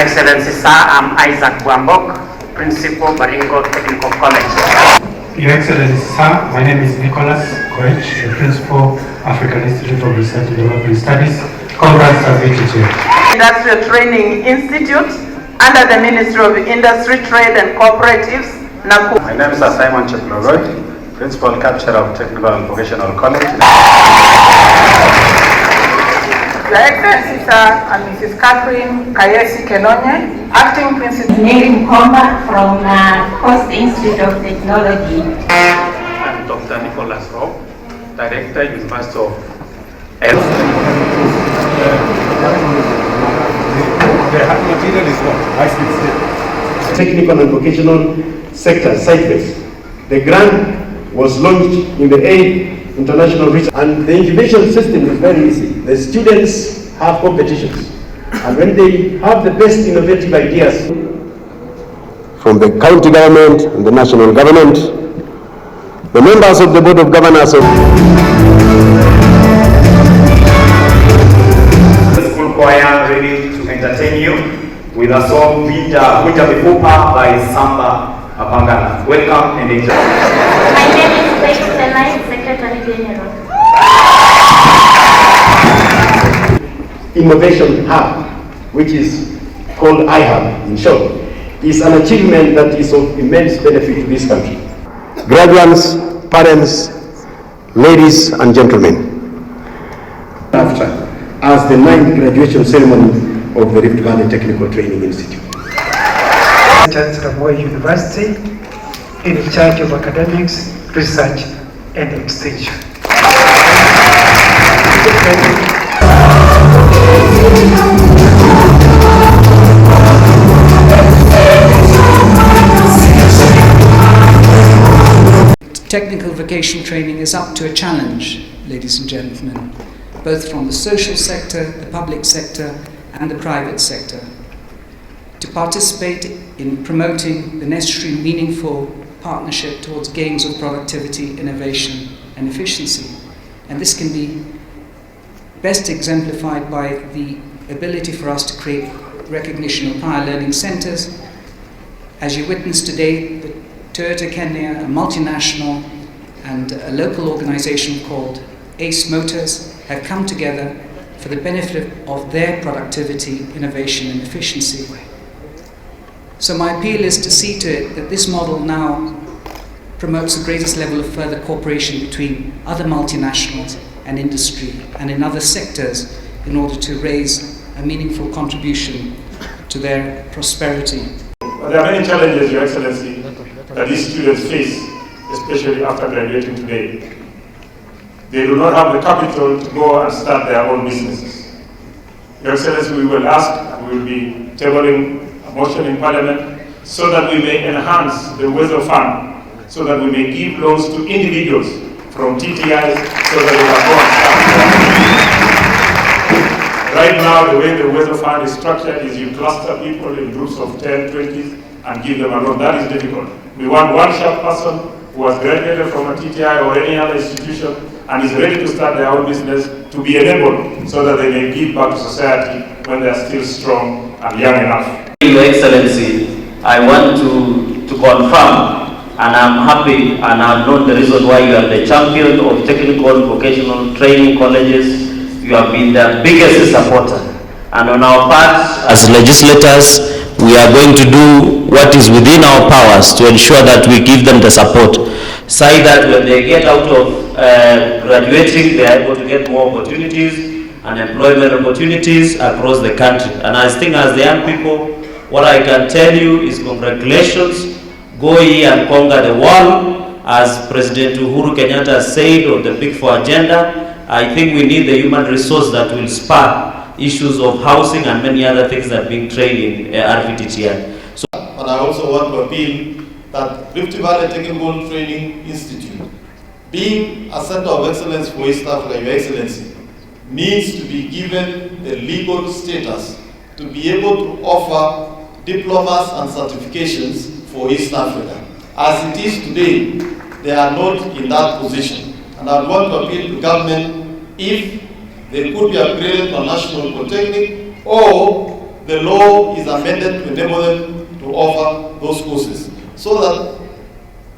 Excellency, sir, I'm Isaac Wambok, Principal, Baringo Technical College. Your Excellency, sir, my name is Nicholas Koech, the Principal, African Institute of Research and Development Studies. Congrats as VTJ. Industrial Training Institute under the Ministry of Industry, Trade and Cooperatives, Nakuru. My name is Simon Cheploroy, Principal Capture of Technical and Vocational College. Your Excellency, sir, and Mrs. Catherine Kayesi Kenonye, Acting Principal. Mary Mkomba from Coast Institute of Technology. I'm Dr. Nicholas Rowe, Director, University of Health. The material is what? High-speed steel. Technical and vocational sector, sideways. The grant was launched in the 8th International Research, and the incubation system is very easy. The students have competitions, and when they have the best innovative ideas from the county government and the national government, the members of the Board of Governors of the school choir ready to entertain you with a song Winter Bifupa by Samba Abangana. Welcome and enjoy. My name is Grace Senai, Secretary General. Innovation Hub, which is called iHub in short, is an achievement that is of immense benefit to this country. graduates, parents, ladies and gentlemen. After, as the 9th graduation ceremony of the Rift Valley Technical Training Institute. Chancellor of Moi University, in charge of academics, research and extension. Technical vocational training is up to a challenge, ladies and gentlemen, both from the social sector, the public sector and the private sector, to participate in promoting the necessary meaningful partnership towards gains of productivity, innovation and efficiency. And this can be best exemplified by the ability for us to create recognition of higher learning centers. As you witnessed today, the Toyota Kenya, a multinational and a local organization called Ace Motors, have come together for the benefit of their productivity, innovation and efficiency. So my appeal is to see to it that this model now promotes the greatest level of further cooperation between other multinationals and industry and in other sectors in order to raise a meaningful contribution to their prosperity. There are many challenges, Your Excellency, that these students face, especially after graduating today. They do not have the capital to go and start their own businesses. Your Excellency, we will ask and we will be tabling a motion in Parliament so that we may enhance the Weather Fund, so that we may give loans to individuals from TTIs so that they can go and start. Right now, the way the Weather Fund is structured is you cluster people in groups of 10, 20 and give them a loan. That is difficult. We want one sharp person who has graduated from a TTI or any other institution and is ready to start their own business to be enabled so that they may give back to society when they are still strong and young enough. Your Excellency, I want to confirm, and I'm happy and I've known the reason why you are the champion of technical vocational training colleges. You have been the biggest supporter. And on our part, as legislators, we are going to do what is within our powers to ensure that we give them the support, so that when they get out of graduating, they are able to get more opportunities and employment opportunities across the country. And I think as the young people, what I can tell you is congratulations. Go here and conquer the world, as President Uhuru Kenyatta said on the Big Four agenda. I think we need the human resource that will spur issues of housing and many other things that are being trained in RVTTI. So, and I also want to appeal that Rift Valley Technical Training Institute, being a center of excellence for East Africa, Your Excellency, needs to be given the legal status to be able to offer diplomas and certifications for East Africa. As it is today, they are not in that position. And I want to appeal to government if they could be upgraded to a national polytechnic, or the law is amended to enable them to offer those courses. So that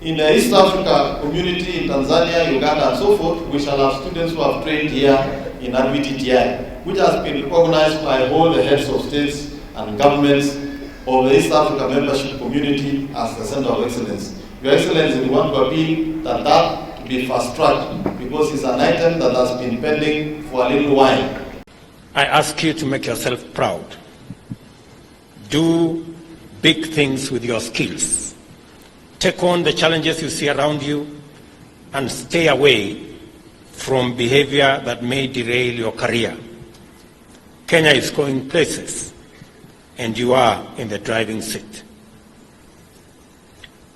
in the East Africa community, in Tanzania, Uganda, and so forth, we shall have students who have trained here in RVTTI, which has been recognized by all the heads of states and governments of the East Africa membership community as the Center of Excellence. Your Excellency, we want to appeal that to be fast-tracked, because it's an item that has been pending for a little while. I ask you to make yourself proud. Do big things with your skills. Take on the challenges you see around you and stay away from behavior that may derail your career. Kenya is going places, and you are in the driving seat.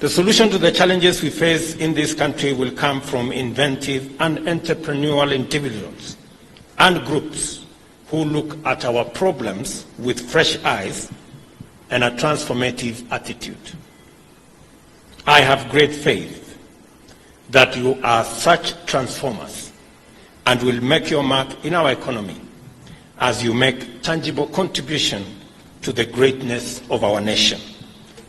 The solution to the challenges we face in this country will come from inventive and entrepreneurial individuals and groups who look at our problems with fresh eyes and a transformative attitude. I have great faith that you are such transformers and will make your mark in our economy as you make tangible contribution to the greatness of our nation,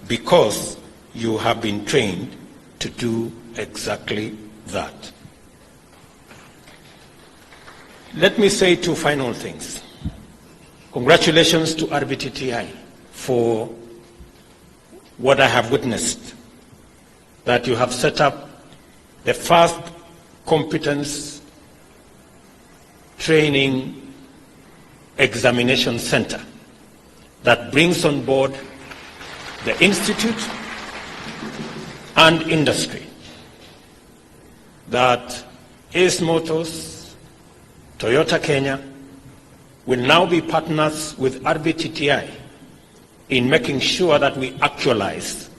because you have been trained to do exactly that. Let me say two final things. Congratulations to RVTTI for what I have witnessed, that you have set up the first competence training examination center that brings on board the institute and industry, that Ace Motors, Toyota Kenya will now be partners with RVTTI in making sure that we actualize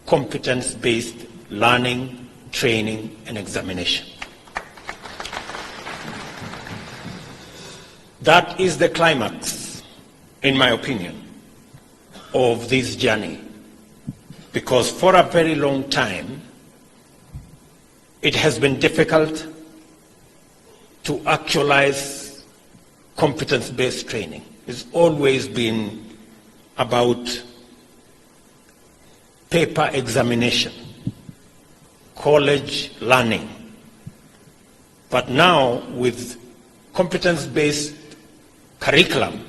competence-based learning, training, and examination. That is the climax, in my opinion, of this journey, because for a very long time, it has been difficult to actualize competence-based training. It's always been about paper examination, college learning. But now, with competence-based curriculum,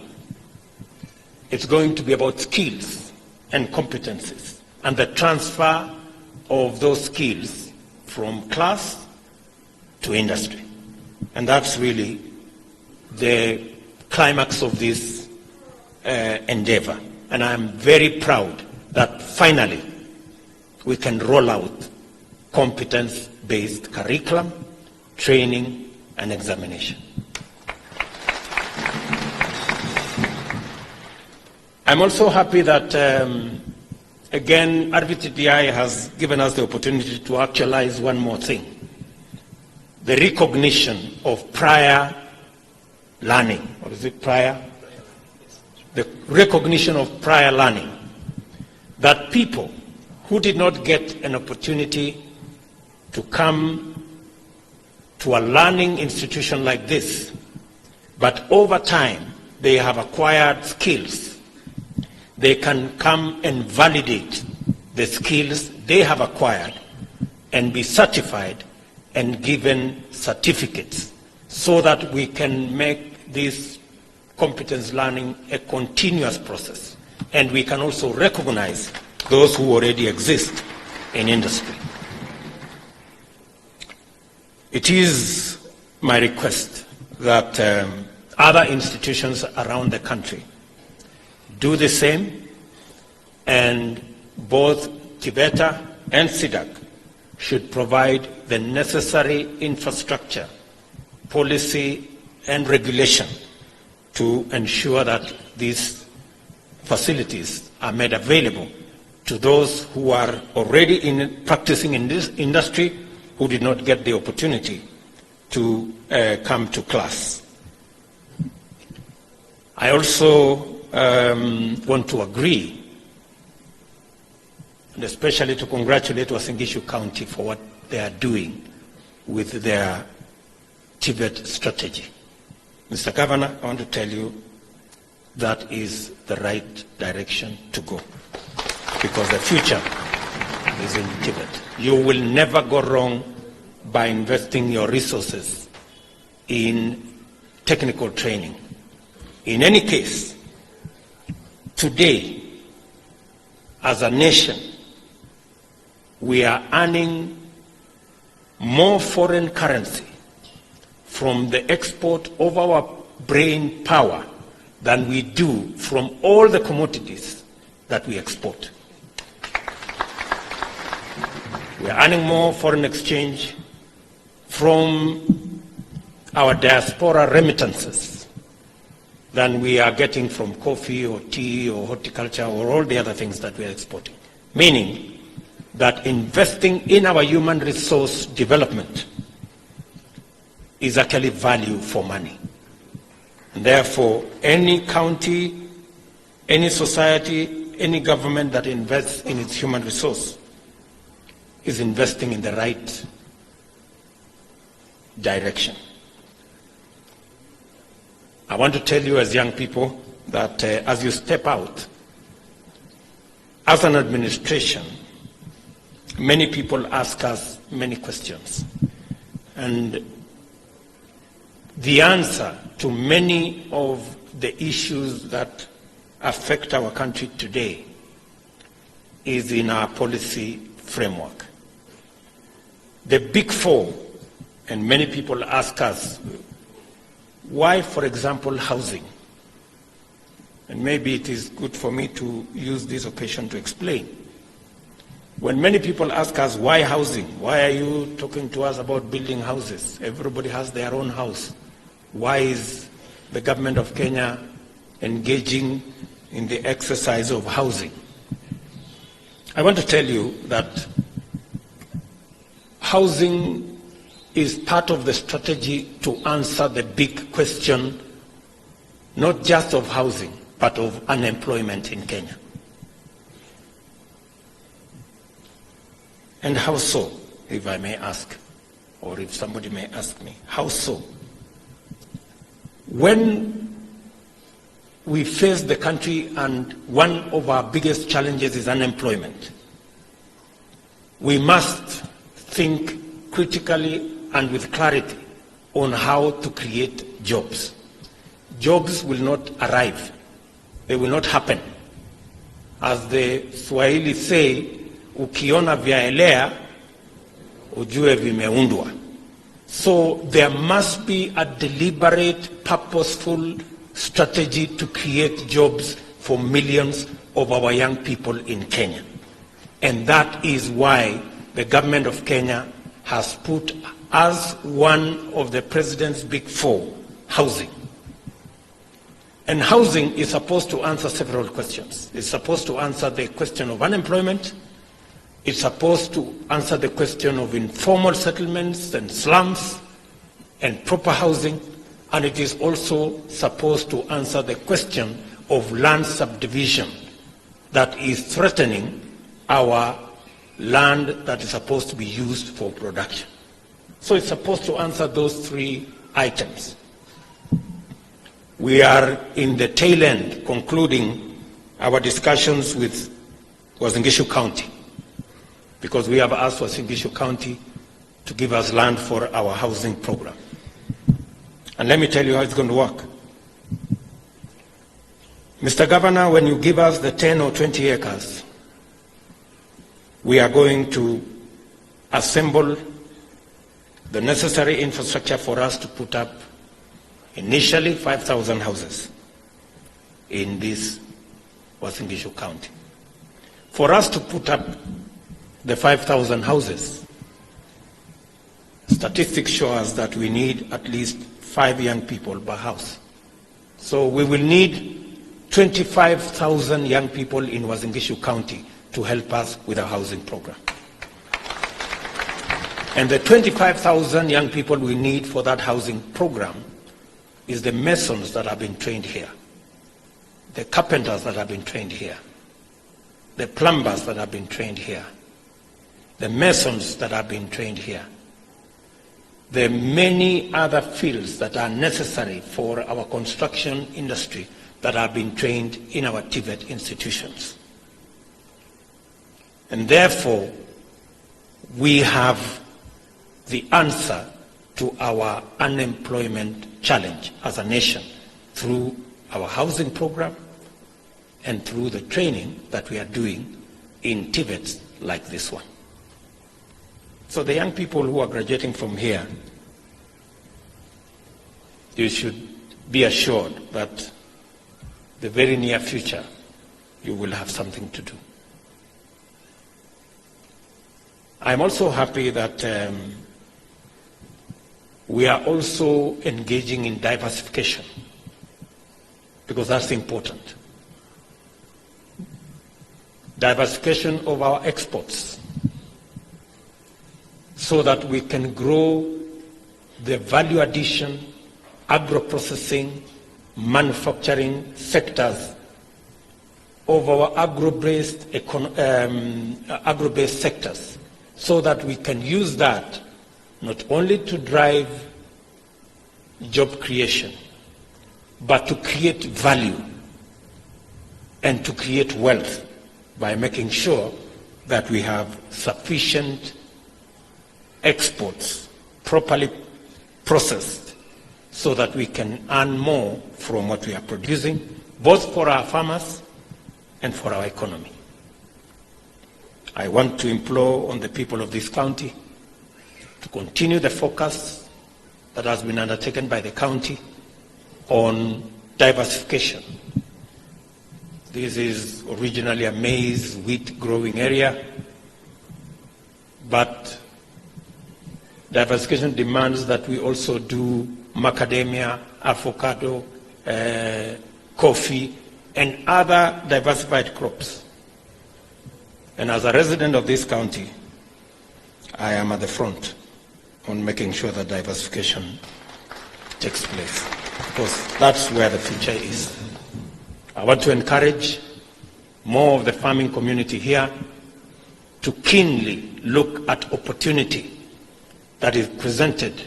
it's going to be about skills and competencies and the transfer of those skills from class to industry. And that's really the climax of this endeavor. And I'm very proud that finally we can roll out competence-based curriculum, training, and examination. I'm also happy that, again, RVTTI has given us the opportunity to actualize one more thing: the recognition of prior learning. Or is it prior? The recognition of prior learning. That people who did not get an opportunity to come to a learning institution like this, but over time they have acquired skills, they can come and validate the skills they have acquired and be certified and given certificates, so that we can make this competence learning a continuous process, and we can also recognize those who already exist in industry. It is my request that other institutions around the country do the same, and both TVETA and SIDAC should provide the necessary infrastructure, policy, and regulation to ensure that these facilities are made available to those who are already practicing in this industry who did not get the opportunity to come to class. I also want to agree, and especially to congratulate Uasin Gishu County for what they are doing with their TVET strategy. Mr. Governor, I want to tell you, that is the right direction to go, because the future is in Tibet. You will never go wrong by investing your resources in technical training. In any case, today, as a nation, we are earning more foreign currency from the export of our brain power than we do from all the commodities that we export. We are earning more foreign exchange from our diaspora remittances than we are getting from coffee or tea or horticulture or all the other things that we are exporting. Meaning that investing in our human resource development is actually value for money. And therefore, any county, any society, any government that invests in its human resource is investing in the right direction. I want to tell you as young people that as you step out, as an administration, many people ask us many questions. And the answer to many of the issues that affect our country today is in our policy framework. The big four, and many people ask us, why, for example, housing? And maybe it is good for me to use this occasion to explain. When many people ask us, why housing? Why are you talking to us about building houses? Everybody has their own house. Why is the government of Kenya engaging in the exercise of housing? I want to tell you that housing is part of the strategy to answer the big question, not just of housing, but of unemployment in Kenya. And how so, if I may ask, or if somebody may ask me, how so? When we face the country and one of our biggest challenges is unemployment, we must think critically and with clarity on how to create jobs. Jobs will not arrive. They will not happen. As the Swahili say, ukiona vyaelea, ujue vimeundwa. So there must be a deliberate, purposeful strategy to create jobs for millions of our young people in Kenya. And that is why the government of Kenya has put as one of the president's big four, housing. And housing is supposed to answer several questions. It's supposed to answer the question of unemployment. It's supposed to answer the question of informal settlements and slums and proper housing. And it is also supposed to answer the question of land subdivision that is threatening our land that is supposed to be used for production. So it's supposed to answer those three items. We are in the tail end, concluding our discussions with Uasin Gishu County, because we have asked Uasin Gishu County to give us land for our housing program. And let me tell you how it's going to work. Mr. Governor, when you give us the 10 or 20 acres, we are going to assemble the necessary infrastructure for us to put up initially 5,000 houses in this Uasin Gishu County. For us to put up the 5,000 houses, statistics show us that we need at least 5 young people per house. So we will need 25,000 young people in Uasin Gishu County to help us with our housing program. And the 25,000 young people we need for that housing program is the masons that have been trained here, the carpenters that have been trained here, the plumbers that have been trained here, the masons that have been trained here, the many other fields that are necessary for our construction industry that are being trained in our TVET institutions. And therefore, we have the answer to our unemployment challenge as a nation through our housing program and through the training that we are doing in TVETs like this one. So the young people who are graduating from here, you should be assured that the very near future you will have something to do. I'm also happy that we are also engaging in diversification, because that's important. Diversification of our exports, so that we can grow the value addition, agro-processing, manufacturing sectors of our agro-based sectors, so that we can use that not only to drive job creation, but to create value and to create wealth by making sure that we have sufficient exports properly processed so that we can earn more from what we are producing, both for our farmers and for our economy. I want to implore on the people of this county to continue the focus that has been undertaken by the county on diversification. This is originally a maize, wheat growing area, but diversification demands that we also do macadamia, avocado, coffee, and other diversified crops. And as a resident of this county, I am at the front on making sure that diversification takes place, because that's where the future is. I want to encourage more of the farming community here to keenly look at opportunity that is presented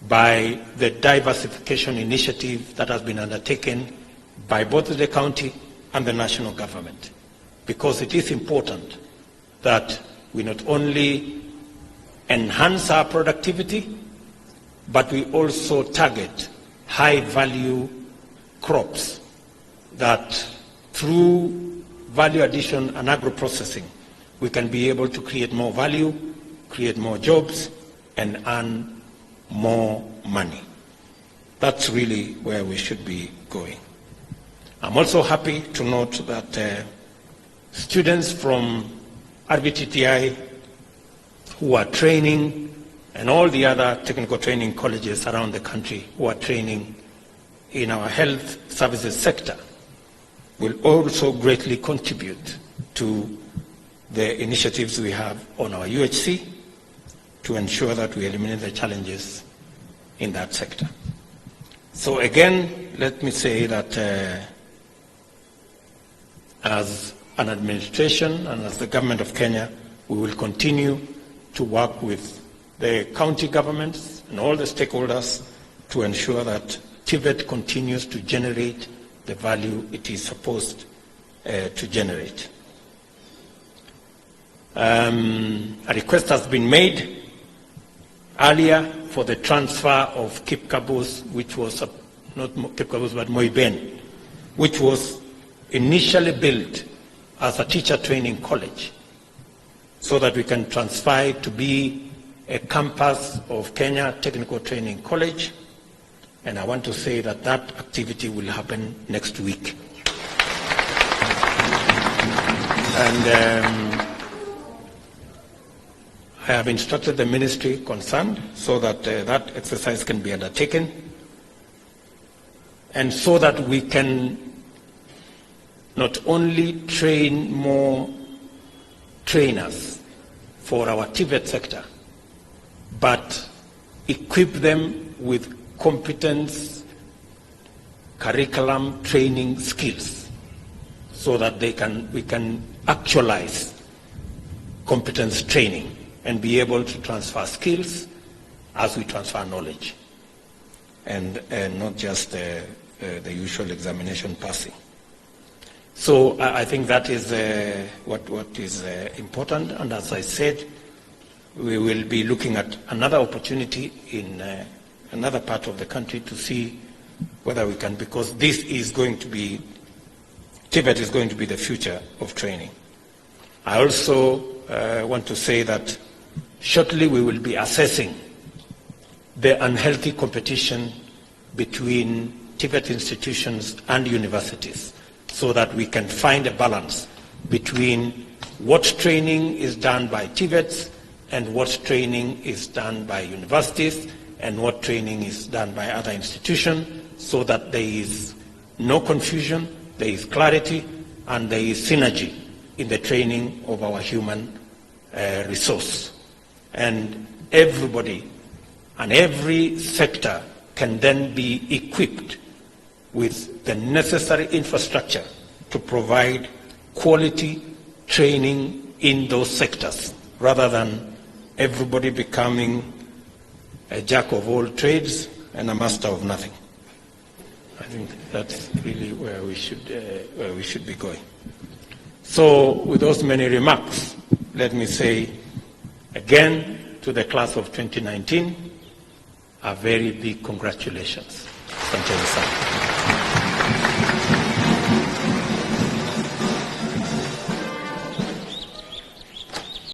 by the diversification initiative that has been undertaken by both the county and the national government, because it is important that we not only enhance our productivity, but we also target high-value crops that through value addition and agro-processing, we can be able to create more value, create more jobs, and earn more money. That's really where we should be going. I'm also happy to note that students from RVTTI who are training, and all the other technical training colleges around the country who are training in our health services sector, will also greatly contribute to the initiatives we have on our UHC to ensure that we eliminate the challenges in that sector. So again, let me say that as an administration and as the government of Kenya, we will continue to work with the county governments and all the stakeholders to ensure that TVET continues to generate the value it is supposed to generate. A request has been made earlier for the transfer of Kipkabus, which was, not Kipkabus, but Moiben, which was initially built as a teacher training college, so that we can transfer it to be a campus of Kenya Technical Training College. And I want to say that that activity will happen next week. And I have instructed the ministry concerned so that that exercise can be undertaken, and so that we can not only train more trainers for our TVET sector, but equip them with competence, curriculum, training skills, so that we can actualize competence training and be able to transfer skills as we transfer knowledge, and not just the usual examination passing. So I think that is what is important, and as I said, we will be looking at another opportunity in another part of the country to see whether we can, because this is going to be, TVET is going to be the future of training. I also want to say that shortly we will be assessing the unhealthy competition between TVET institutions and universities so that we can find a balance between what training is done by TVETs and what training is done by universities and what training is done by other institutions, so that there is no confusion, there is clarity, and there is synergy in the training of our human resource. And everybody and every sector can then be equipped with the necessary infrastructure to provide quality training in those sectors, rather than everybody becoming a jack of all trades and a master of nothing. I think that's really where we should be going. So with those many remarks, let me say again to the class of 2019, a very big congratulations. Thank you.